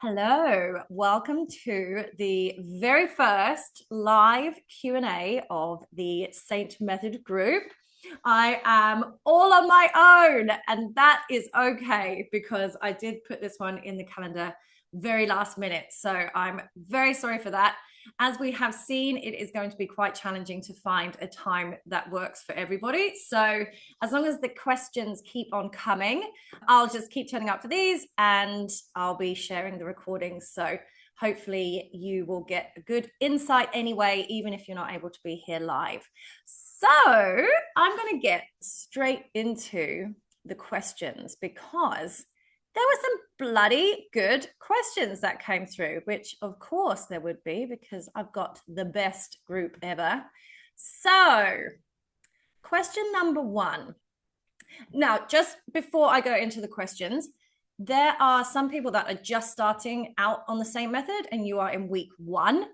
Hello, welcome to the very first live Q&A of the Saint Method group. I am all on my own, and that is okay because I did put this one in the calendar very last minute. So I'm very sorry for that. As we have seen, it is going to be quite challenging to find a time that works for everybody. So as long as the questions keep on coming, I'll just keep turning up for these and I'll be sharing the recordings. So hopefully you will get a good insight anyway, even if you're not able to be here live. So I'm going to get straight into the questions because there were some bloody good questions that came through, which of course there would be because I've got the best group ever. So question number one. Now, just before I go into the questions, there are some people that are just starting out on the same method and you are in week one.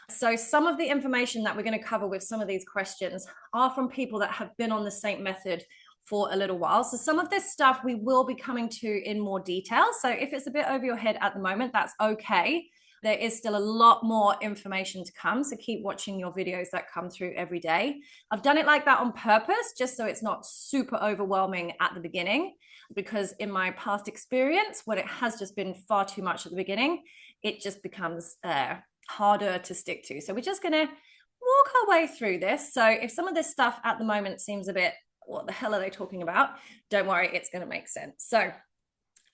So some of the information that we're going to cover with some of these questions are from people that have been on the same method for a little while. So some of this stuff we will be coming to in more detail. So if it's a bit over your head at the moment, that's okay. There is still a lot more information to come. So keep watching your videos that come through every day. I've done it like that on purpose, just so it's not super overwhelming at the beginning, because in my past experience, when it has just been far too much at the beginning, it just becomes harder to stick to. So we're just going to walk our way through this. So if some of this stuff at the moment seems a bit, what the hell are they talking about? Don't worry, it's going to make sense. So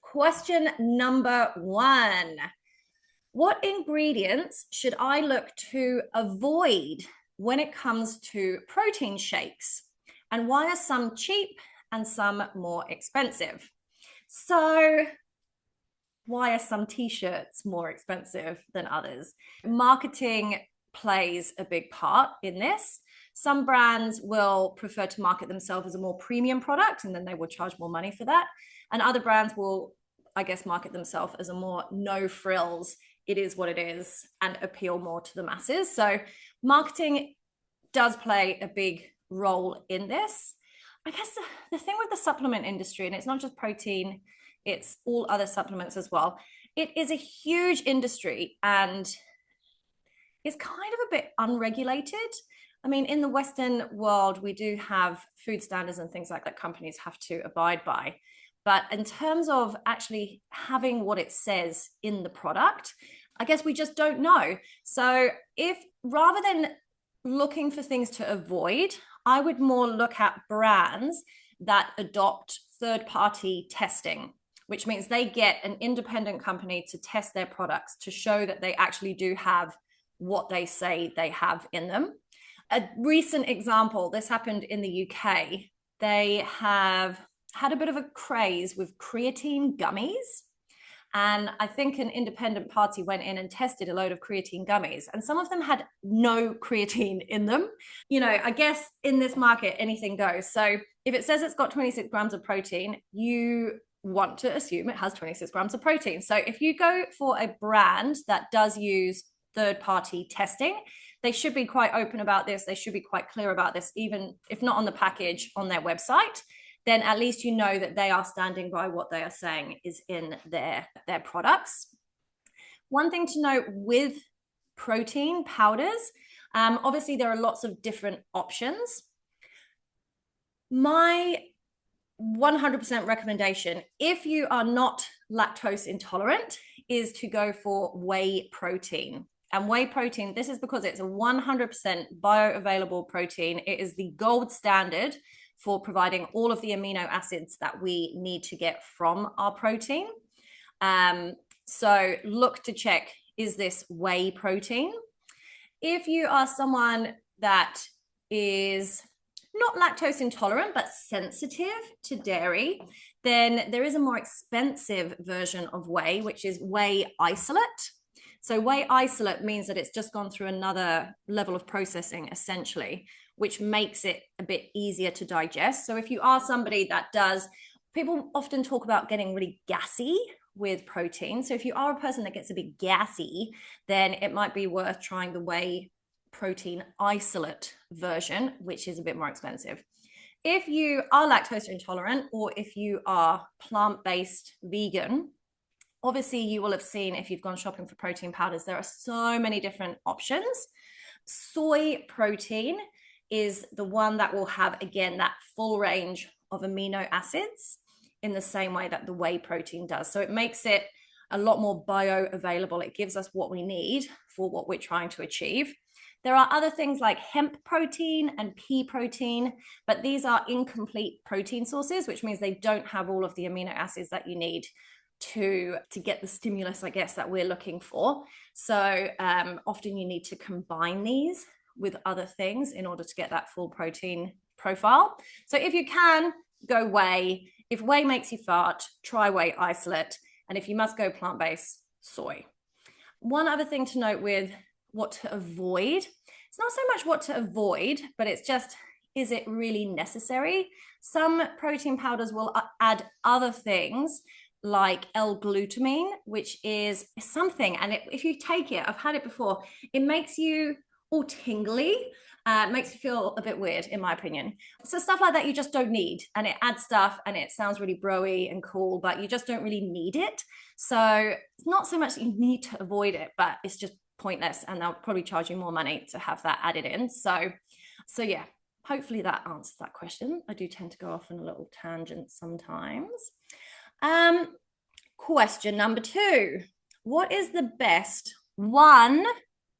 question number one. What ingredients should I look to avoid when it comes to protein shakes? And why are some cheap and some more expensive? So why are some t-shirts more expensive than others? Marketing plays a big part in this. Some brands will prefer to market themselves as a more premium product, and then they will charge more money for that. And other brands will, I guess, market themselves as a more no frills, it is what it is, and appeal more to the masses. So marketing does play a big role in this. I guess the thing with the supplement industry, and it's not just protein, it's all other supplements as well. It is a huge industry and it's kind of a bit unregulated. I mean, in the Western world, we do have food standards and things like that companies have to abide by. But in terms of actually having what it says in the product, I guess we just don't know. So if rather than looking for things to avoid, I would more look at brands that adopt third-party testing, which means they get an independent company to test their products to show that they actually do have what they say they have in them. A recent example, this happened in the UK. They have had a bit of a craze with creatine gummies. And I think an independent party went in and tested a load of creatine gummies, and some of them had no creatine in them. You know, I guess in this market, anything goes. So if it says it's got 26 grams of protein, you want to assume it has 26 grams of protein. So if you go for a brand that does use third-party testing, they should be quite open about this. They should be quite clear about this, even if not on the package, on their website. Then at least you know that they are standing by what they are saying is in their products. One thing to note with protein powders, obviously there are lots of different options. My 100% recommendation, if you are not lactose intolerant, is to go for whey protein. And whey protein, this is because it's a 100% bioavailable protein. It is the gold standard for providing all of the amino acids that we need to get from our protein. So look to check, is this whey protein? If you are someone that is not lactose intolerant, but sensitive to dairy, then there is a more expensive version of whey, which is whey isolate. So whey isolate means that it's just gone through another level of processing, essentially, which makes it a bit easier to digest. So if you are somebody that does, people often talk about getting really gassy with protein. So if you are a person that gets a bit gassy, then it might be worth trying the whey protein isolate version, which is a bit more expensive. If you are lactose intolerant, or if you are plant-based vegan, Obviously, you will have seen if you've gone shopping for protein powders, there are so many different options. Soy protein is the one that will have, again, that full range of amino acids in the same way that the whey protein does. So it makes it a lot more bioavailable. It gives us what we need for what we're trying to achieve. There are other things like hemp protein and pea protein, but these are incomplete protein sources, which means they don't have all of the amino acids that you need to get the stimulus, I guess, that we're looking for. So often you need to combine these with other things in order to get that full protein profile. So if you can, go whey. If whey makes you fart, try whey isolate. And if you must go plant-based, soy. One other thing to note with what to avoid, it's not so much what to avoid, but it's just, is it really necessary? Some protein powders will add other things like L-glutamine, which is something, and if you take it, I've had it before, it makes you all tingly, makes you feel a bit weird, in my opinion. So stuff like that you just don't need, and it adds stuff, and it sounds really bro-y and cool, but you just don't really need it. So it's not so much that you need to avoid it, but it's just pointless, and they'll probably charge you more money to have that added in. So yeah, hopefully that answers that question. I do tend to go off on a little tangent sometimes. Question number 2. What is the best one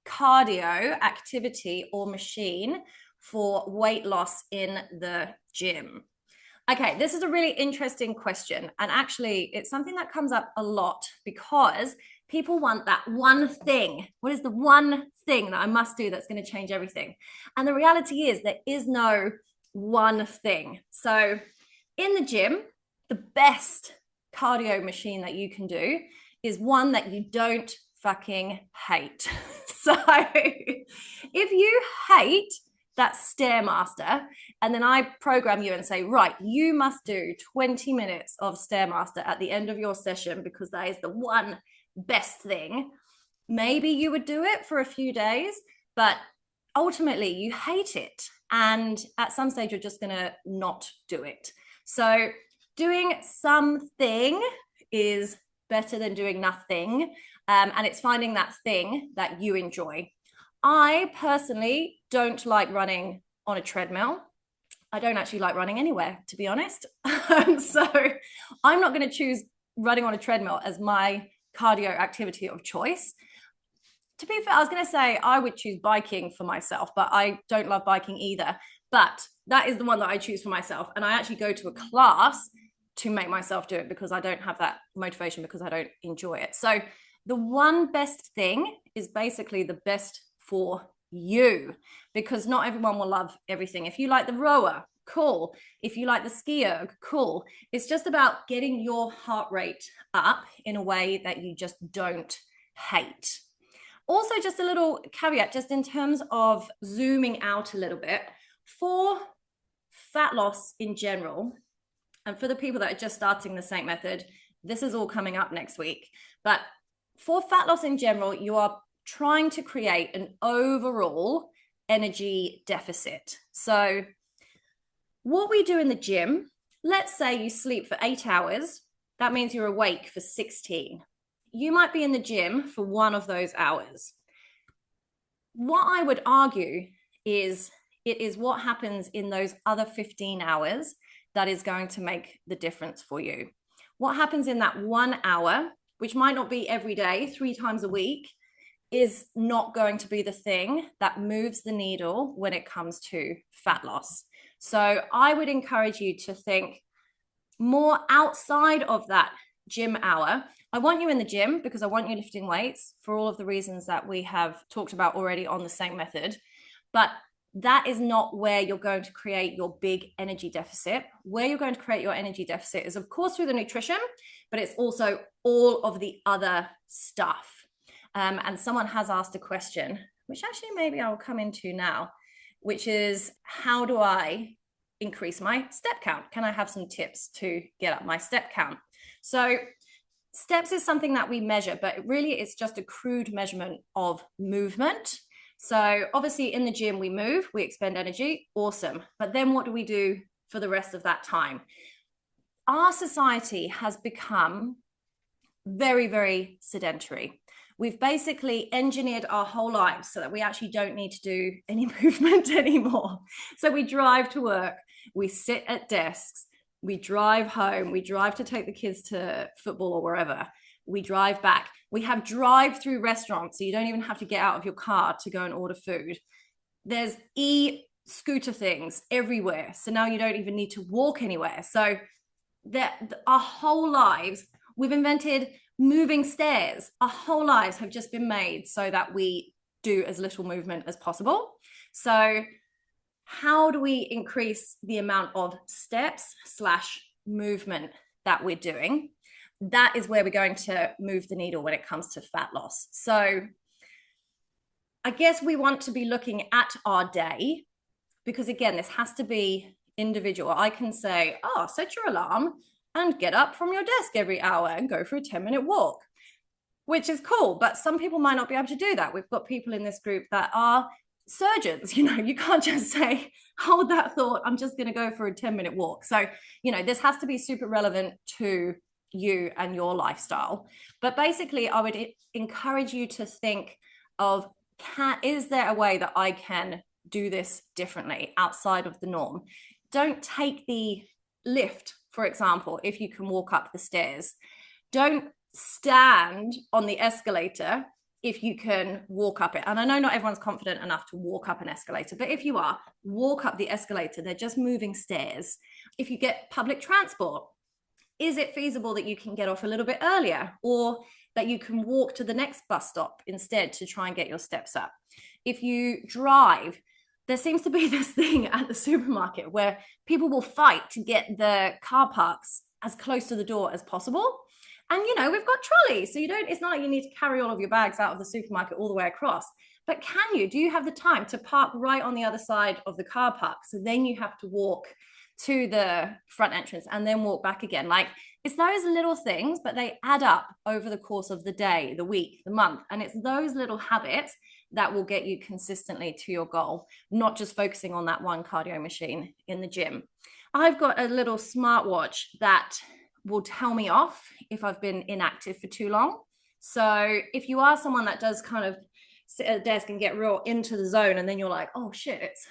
cardio activity or machine for weight loss in the gym? Okay, this is a really interesting question. And actually, it's something that comes up a lot because people want that one thing. What is the one thing that I must do that's going to change everything? And the reality is there is no one thing. So in the gym, the best cardio machine that you can do is one that you don't fucking hate. So if you hate that Stairmaster, and then I program you and say, right, you must do 20 minutes of Stairmaster at the end of your session because that is the one best thing, maybe you would do it for a few days, but ultimately you hate it. And at some stage, you're just going to not do it. So doing something is better than doing nothing. And it's finding that thing that you enjoy. I personally don't like running on a treadmill. I don't actually like running anywhere, to be honest. So I'm not going to choose running on a treadmill as my cardio activity of choice. To be fair, I was going to say I would choose biking for myself, but I don't love biking either. But that is the one that I choose for myself. And I actually go to a class to make myself do it because I don't have that motivation because I don't enjoy it. So the one best thing is basically the best for you, because not everyone will love everything. If you like the rower, cool. If you like the skier, cool. It's just about getting your heart rate up in a way that you just don't hate. Also, just a little caveat, just in terms of zooming out a little bit, for fat loss in general, and for the people that are just starting the Saint method, this is all coming up next week. But for fat loss in general, you are trying to create an overall energy deficit. So what we do in the gym, let's say you sleep for 8 hours, that means you're awake for 16. You might be in the gym for one of those hours. What I would argue is it is what happens in those other 15 hours that is going to make the difference for you. What happens in that 1 hour, which might not be every day, 3 times a week, is not going to be the thing that moves the needle when it comes to fat loss. So I would encourage you to think more outside of that gym hour. I want you in the gym because I want you lifting weights for all of the reasons that we have talked about already on the Saint method. But that is not where you're going to create your big energy deficit. Where you're going to create your energy deficit is, of course, through the nutrition, but it's also all of the other stuff. And someone has asked a question, which actually maybe I'll come into now, which is, how do I increase my step count? Can I have some tips to get up my step count? So steps is something that we measure, but really it's just a crude measurement of movement. So obviously in the gym, we move, we expend energy, awesome. But then what do we do for the rest of that time? Our society has become very, very sedentary. We've basically engineered our whole lives so that we actually don't need to do any movement anymore. So we drive to work, we sit at desks, we drive home, we drive to take the kids to football or wherever. We drive back. We have drive-through restaurants, so you don't even have to get out of your car to go and order food. There's e-scooter things everywhere, so now you don't even need to walk anywhere. So that our whole lives, we've invented moving stairs. Our whole lives have just been made so that we do as little movement as possible. So how do we increase the amount of steps / movement that we're doing? That is where we're going to move the needle when it comes to fat loss. So I guess we want to be looking at our day, because again, this has to be individual. I can say, oh, set your alarm and get up from your desk every hour and go for a 10-minute walk, which is cool. But some people might not be able to do that. We've got people in this group that are surgeons. You can't just say, hold that thought, I'm just going to go for a 10-minute walk. So, this has to be super relevant to you and your lifestyle. But basically, I would encourage you to think of, is there a way that I can do this differently outside of the norm? Don't take the lift, for example, if you can walk up the stairs. Don't stand on the escalator if you can walk up it. And I know not everyone's confident enough to walk up an escalator, but if you are, walk up the escalator. They're just moving stairs. If you get public transport, is it feasible that you can get off a little bit earlier, or that you can walk to the next bus stop instead to try and get your steps up? If you drive, there seems to be this thing at the supermarket where people will fight to get the car parks as close to the door as possible. And, we've got trolleys, so it's not like you need to carry all of your bags out of the supermarket all the way across. But do you have the time to park right on the other side of the car park? So then you have to walk to the front entrance and then walk back again. It's those little things, but they add up over the course of the day, the week, the month. And it's those little habits that will get you consistently to your goal, not just focusing on that one cardio machine in the gym. I've got a little smartwatch that will tell me off if I've been inactive for too long. So if you are someone that does kind of sit at a desk and get real into the zone, and then you're like, oh shit, it's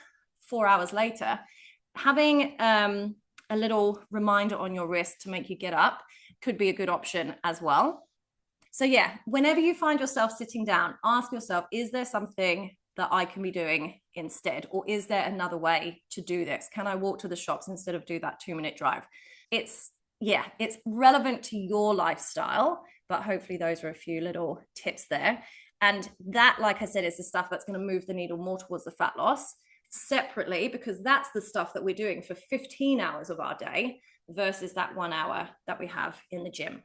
4 hours later, having a little reminder on your wrist to make you get up could be a good option as well. So yeah, whenever you find yourself sitting down, ask yourself, is there something that I can be doing instead? Or is there another way to do this? Can I walk to the shops instead of do that 2-minute drive? It's relevant to your lifestyle, but hopefully those are a few little tips there. And that, like I said, is the stuff that's going to move the needle more towards the fat loss separately, because that's the stuff that we're doing for 15 hours of our day versus that 1 hour that we have in the gym.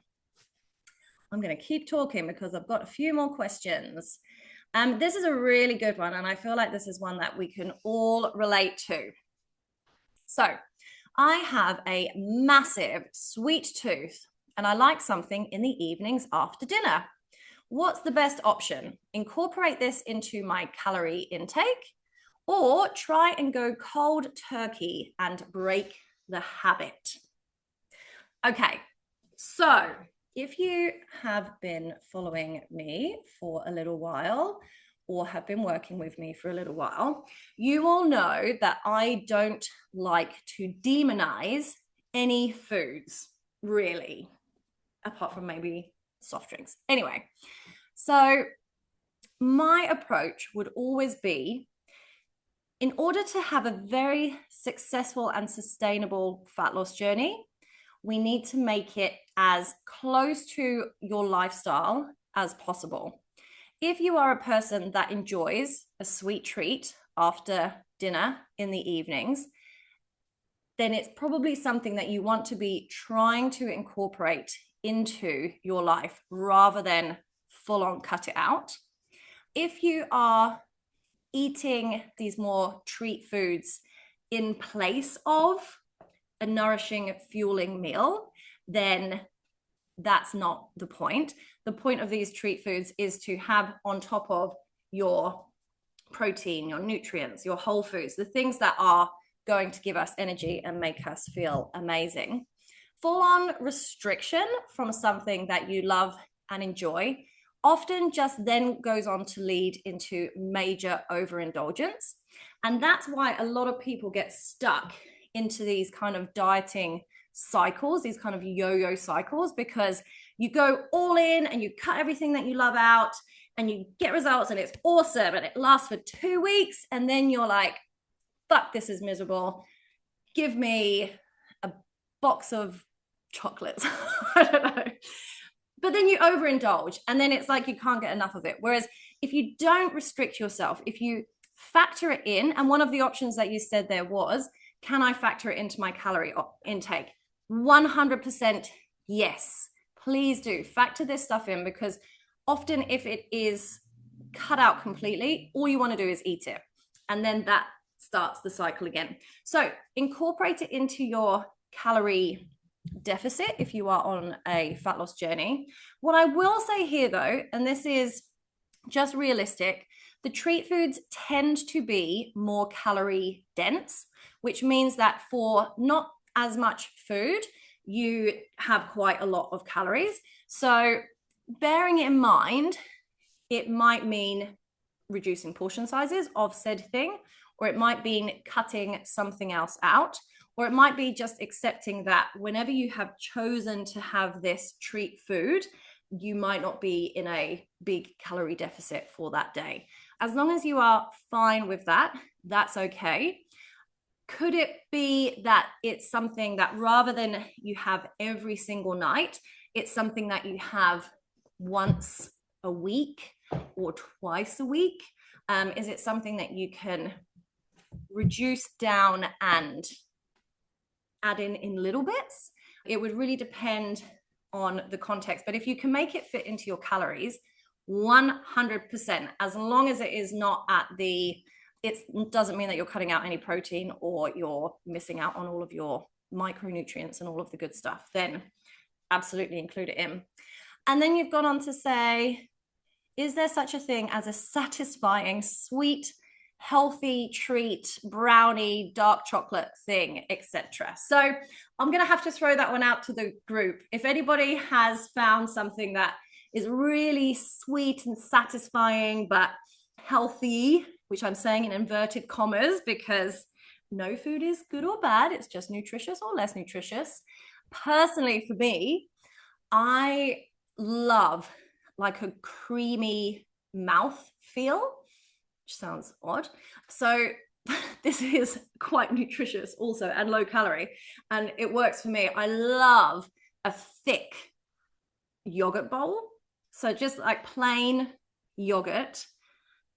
I'm going to keep talking because I've got a few more questions. This is a really good one, and I feel like this is one that we can all relate to. So I have a massive sweet tooth, and I like something in the evenings after dinner. What's the best option? Incorporate this into my calorie intake, or try and go cold turkey and break the habit? Okay, so if you have been following me for a little while, or have been working with me for a little while, you will know that I don't like to demonize any foods, really, apart from maybe soft drinks. Anyway, so my approach would always be, in order to have a very successful and sustainable fat loss journey, we need to make it as close to your lifestyle as possible. If you are a person that enjoys a sweet treat after dinner in the evenings, then it's probably something that you want to be trying to incorporate into your life rather than full on cut it out. If you are eating these more treat foods in place of a nourishing, fueling meal, then that's not the point. The point of these treat foods is to have on top of your protein, your nutrients, your whole foods, the things that are going to give us energy and make us feel amazing. full-on restriction from something that you love and enjoy often just then goes on to lead into major overindulgence. And that's why a lot of people get stuck into these kind of dieting cycles, these kind of yo-yo cycles, because you go all in and you cut everything that you love out and you get results and it's awesome and it lasts for 2 weeks. And then you're like, fuck, this is miserable. Give me a box of chocolates. I don't know. But then you overindulge and then it's like you can't get enough of it. Whereas if you don't restrict yourself, if you factor it in, and one of the options that you said there was, can I factor it into my calorie intake? 100% yes. Please do factor this stuff in, because often if it is cut out completely, all you want to do is eat it. And then that starts the cycle again. So incorporate it into your calorie deficit if you are on a fat loss journey. What I will say here though, and this is just realistic, the treat foods tend to be more calorie dense, which means that for not as much food, you have quite a lot of calories. So bearing it in mind, it might mean reducing portion sizes of said thing, or it might mean cutting something else out, or it might be just accepting that whenever you have chosen to have this treat food, you might not be in a big calorie deficit for that day. As long as you are fine with that, that's okay. Could it be that it's something that rather than you have every single night, it's something that you have once a week or twice a week? Is it something that you can reduce down and add in little bits? It would really depend on the context. But if you can make it fit into your calories, 100%, as long as it is not at the, it doesn't mean that you're cutting out any protein or you're missing out on all of your micronutrients and all of the good stuff, then absolutely include it in. And then you've gone on to say, is there such a thing as a satisfying, sweet, healthy treat, brownie, dark chocolate thing, etc.? So I'm going to have to throw that one out to the group. If anybody has found something that is really sweet and satisfying but healthy, which I'm saying in inverted commas because no food is good or bad, it's just nutritious or less nutritious. Personally, for me, I love like a creamy mouth feel, which sounds odd. So this is quite nutritious also and low calorie, and it works for me. I love a thick yogurt bowl. So just like plain yogurt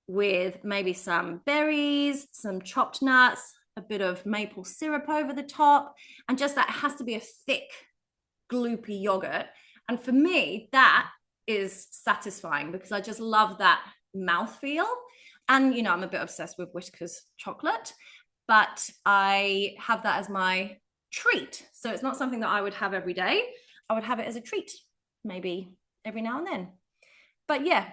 with maybe some berries, some chopped nuts, a bit of maple syrup over the top, and just that has to be a thick, gloopy yogurt. And for me, that is satisfying because I just love that mouthfeel. And, you know, I'm a bit obsessed with Whittaker's chocolate, but I have that as my treat. So it's not something that I would have every day. I would have it as a treat, maybe every now and then. But yeah,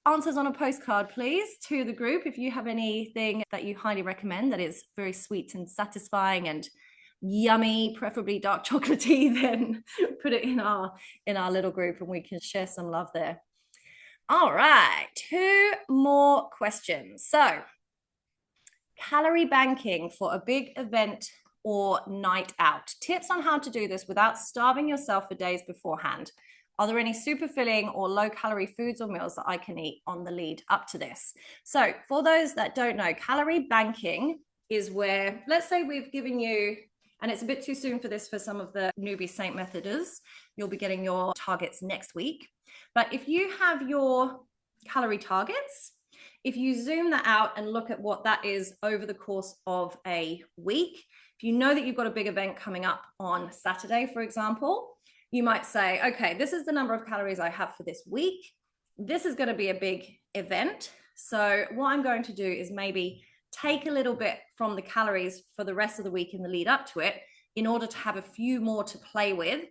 answers on a postcard, please, to the group. If you have anything that you highly recommend that is very sweet and satisfying and yummy, preferably dark chocolatey, then put it in our little group and we can share some love there. All right, 2 more questions. So, calorie banking for a big event or night out. Tips on how to do this without starving yourself for days beforehand. Are there any super filling or low calorie foods or meals that I can eat on the lead up to this? So for those that don't know, calorie banking is where, let's say we've given you, and it's a bit too soon for this for some of the newbie Saint Methoders, you'll be getting your targets next week. But if you have your calorie targets, if you zoom that out and look at what that is over the course of a week, if you know that you've got a big event coming up on Saturday, for example, you might say, okay, this is the number of calories I have for this week. This is going to be a big event. So what I'm going to do is maybe take a little bit from the calories for the rest of the week in the lead up to it in order to have a few more to play with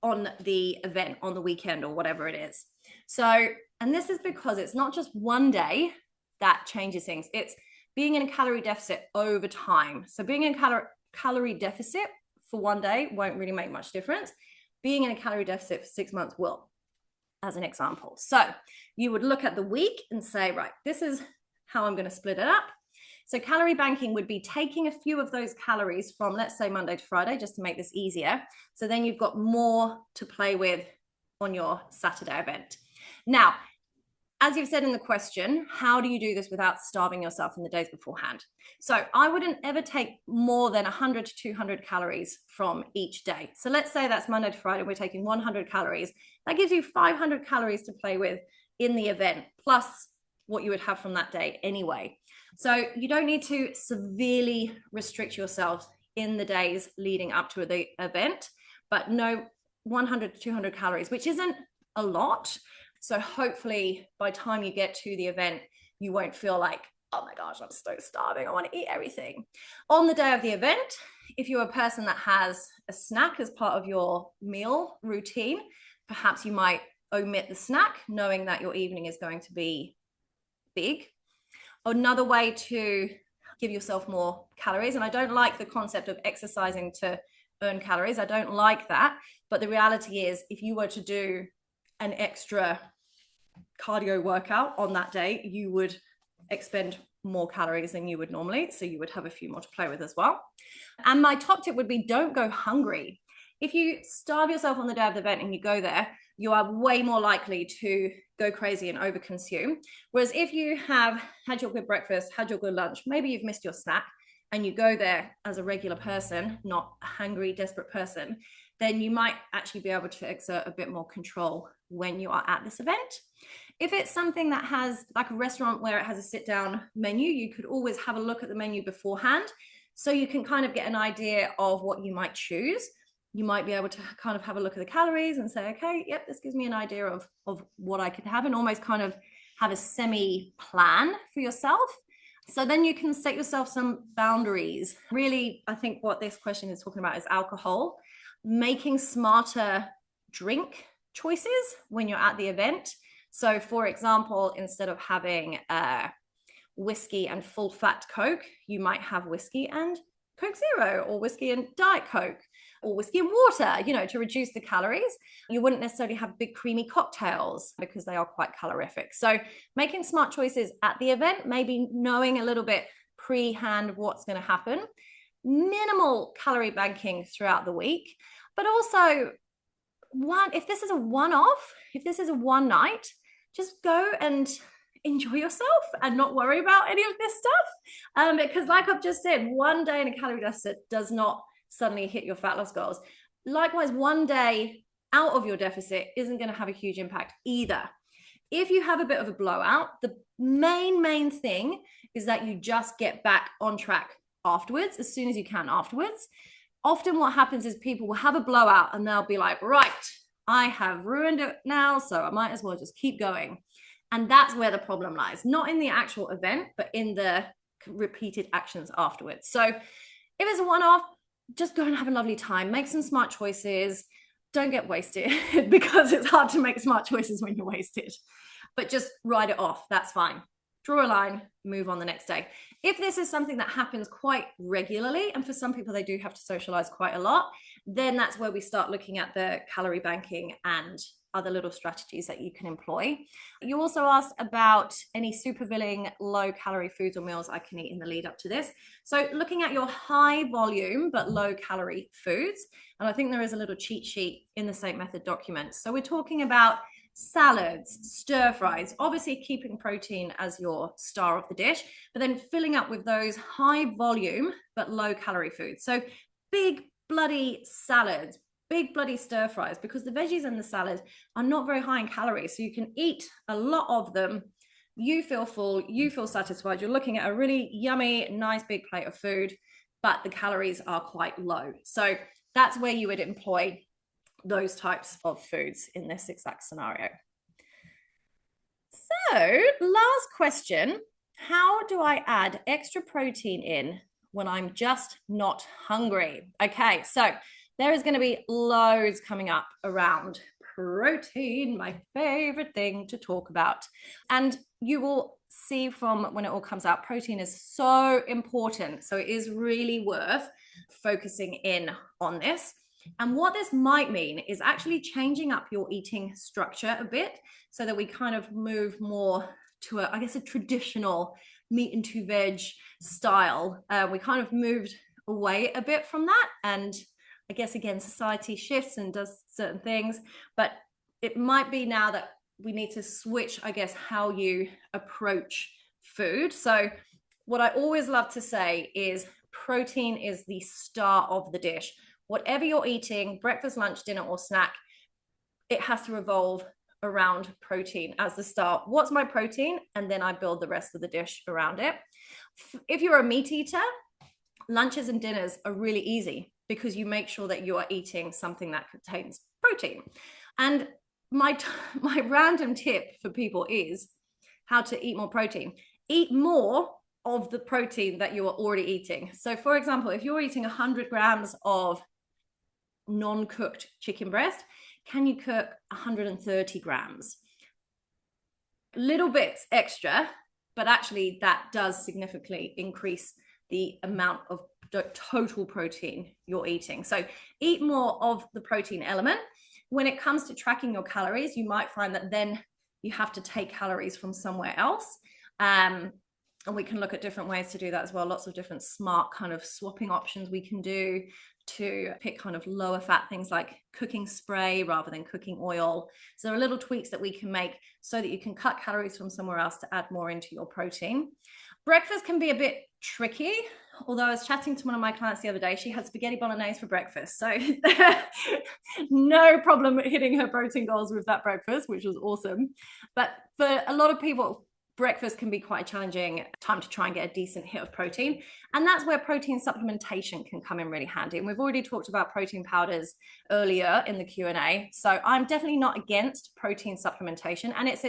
on the event, on the weekend or whatever it is. So, and this is because it's not just one day that changes things. It's being in a calorie deficit over time. So being in calorie deficit for one day won't really make much difference. Being in a calorie deficit for 6 months will, as an example. So you would look at the week and say, right, this is how I'm going to split it up. So calorie banking would be taking a few of those calories from, let's say, Monday to Friday, just to make this easier. So then you've got more to play with on your Saturday event. Now, as you've said in the question, how do you do this without starving yourself in the days beforehand? So I wouldn't ever take more than 100 to 200 calories from each day. So let's say that's Monday to Friday, we're taking 100 calories. That gives you 500 calories to play with in the event, plus what you would have from that day anyway. So you don't need to severely restrict yourself in the days leading up to the event, but no 100 to 200 calories, which isn't a lot. So hopefully by the time you get to the event, you won't feel like, oh my gosh, I'm so starving, I want to eat everything. On the day of the event, if you're a person that has a snack as part of your meal routine, perhaps you might omit the snack, knowing that your evening is going to be big. Another way to give yourself more calories, and I don't like the concept of exercising to earn calories, I don't like that, but the reality is if you were to do an extra cardio workout on that day, you would expend more calories than you would normally. So you would have a few more to play with as well. And my top tip would be don't go hungry. If you starve yourself on the day of the event and you go there, you are way more likely to go crazy and overconsume. Whereas if you have had your good breakfast, had your good lunch, maybe you've missed your snack, and you go there as a regular person, not a hungry, desperate person, then you might actually be able to exert a bit more control when you are at this event. If it's something that has, like a restaurant where it has a sit-down menu, you could always have a look at the menu beforehand so you can kind of get an idea of what you might choose. You might be able to kind of have a look at the calories and say, okay, yep, this gives me an idea of what I could have, and almost kind of have a semi-plan for yourself. So then you can set yourself some boundaries. Really, I think what this question is talking about is alcohol. Making smarter drink choices when you're at the event. So for example, instead of having whiskey and full fat Coke, you might have whiskey and Coke Zero, or whiskey and Diet Coke, or whiskey and water, to reduce the calories. You wouldn't necessarily have big creamy cocktails because they are quite calorific. So making smart choices at the event, maybe knowing a little bit pre-hand what's going to happen, minimal calorie banking throughout the week, but also if this is a one-off, if this is a one night, just go and enjoy yourself and not worry about any of this stuff. Because like I've just said, one day in a calorie deficit does not suddenly hit your fat loss goals. Likewise, one day out of your deficit isn't going to have a huge impact either. If you have a bit of a blowout, the main thing is that you just get back on track afterwards, as soon as you can afterwards. Often what happens is people will have a blowout and they'll be like, right, I have ruined it now, so I might as well just keep going. And that's where the problem lies, not in the actual event, but in the repeated actions afterwards. So if it's a one-off, just go and have a lovely time, make some smart choices, don't get wasted because it's hard to make smart choices when you're wasted, but just write it off, that's fine. Draw a line, move on the next day. If this is something that happens quite regularly, and for some people they do have to socialize quite a lot, then that's where we start looking at the calorie banking and other little strategies that you can employ. You also asked about any super filling, low calorie foods or meals I can eat in the lead up to this. So looking at your high volume but low calorie foods, and I think there is a little cheat sheet in the Saint Method document. So we're talking about salads, stir fries, obviously keeping protein as your star of the dish, but then filling up with those high volume but low calorie foods. So big bloody salads, big bloody stir fries, because the veggies in the salad are not very high in calories. So you can eat a lot of them. You feel full, you feel satisfied. You're looking at a really yummy, nice big plate of food, but the calories are quite low. So that's where you would employ those types of foods in this exact scenario. So last question, how do I add extra protein in when I'm just not hungry? Okay, so there is going to be loads coming up around protein, my favorite thing to talk about. And you will see from when it all comes out, protein is so important. So it is really worth focusing in on this. And what this might mean is actually changing up your eating structure a bit so that we kind of move more to I guess a traditional meat and two veg style. We kind of moved away a bit from that. And I guess, again, society shifts and does certain things, but it might be now that we need to switch, I guess, how you approach food. So what I always love to say is protein is the star of the dish. Whatever you're eating, breakfast, lunch, dinner, or snack, it has to revolve around protein as the start. What's my protein? And then I build the rest of the dish around it. If you're a meat eater, lunches and dinners are really easy because you make sure that you are eating something that contains protein. And my random tip for people is how to eat more protein. Eat more of the protein that you are already eating. So for example, if you're eating 100 grams of non-cooked chicken breast, can you cook 130 grams? Little bits extra, but actually that does significantly increase the amount of total protein you're eating. So eat more of the protein element. When it comes to tracking your calories, you might find that then you have to take calories from somewhere else. And we can look at different ways to do that as well. Lots of different smart kind of swapping options we can do to pick kind of lower fat things like cooking spray rather than cooking oil. So there are little tweaks that we can make so that you can cut calories from somewhere else to add more into your protein. Breakfast can be a bit tricky. Although I was chatting to one of my clients the other day, she had spaghetti bolognese for breakfast. So no problem hitting her protein goals with that breakfast, which was awesome. But for a lot of people, breakfast can be quite a challenging time to try and get a decent hit of protein. And that's where protein supplementation can come in really handy. And we've already talked about protein powders earlier in the Q&A. So I'm definitely not against protein supplementation. And it's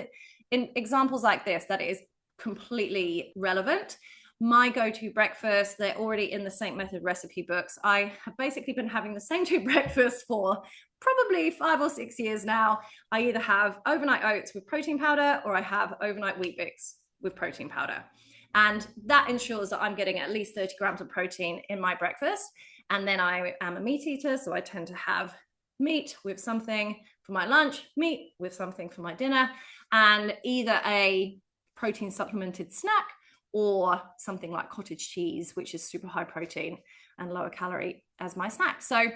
in examples like this that is completely relevant. My go-to breakfast, they're already in the Saint Method recipe books. I have basically been having the same two breakfasts for probably 5 or 6 years now. I either have overnight oats with protein powder or I have overnight wheat bix with protein powder. And that ensures that I'm getting at least 30 grams of protein in my breakfast. And then I am a meat eater, so I tend to have meat with something for my lunch, meat with something for my dinner, and either a protein supplemented snack or something like cottage cheese, which is super high protein and lower calorie as my snack. So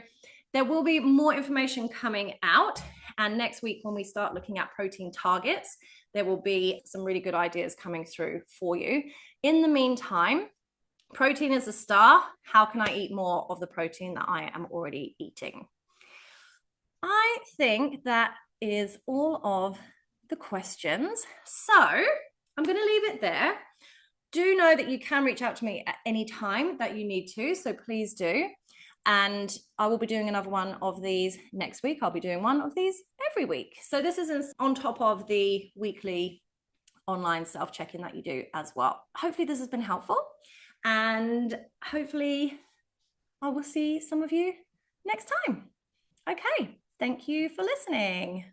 there will be more information coming out. And next week, when we start looking at protein targets, there will be some really good ideas coming through for you. In the meantime, protein is a star. How can I eat more of the protein that I am already eating? I think that is all of the questions. So I'm going to leave it there. Do know that you can reach out to me at any time that you need to, so please do. And I will be doing another one of these next week. I'll be doing one of these every week. So this is on top of the weekly online self-check-in that you do as well. Hopefully this has been helpful, and hopefully I will see some of you next time. Okay, thank you for listening.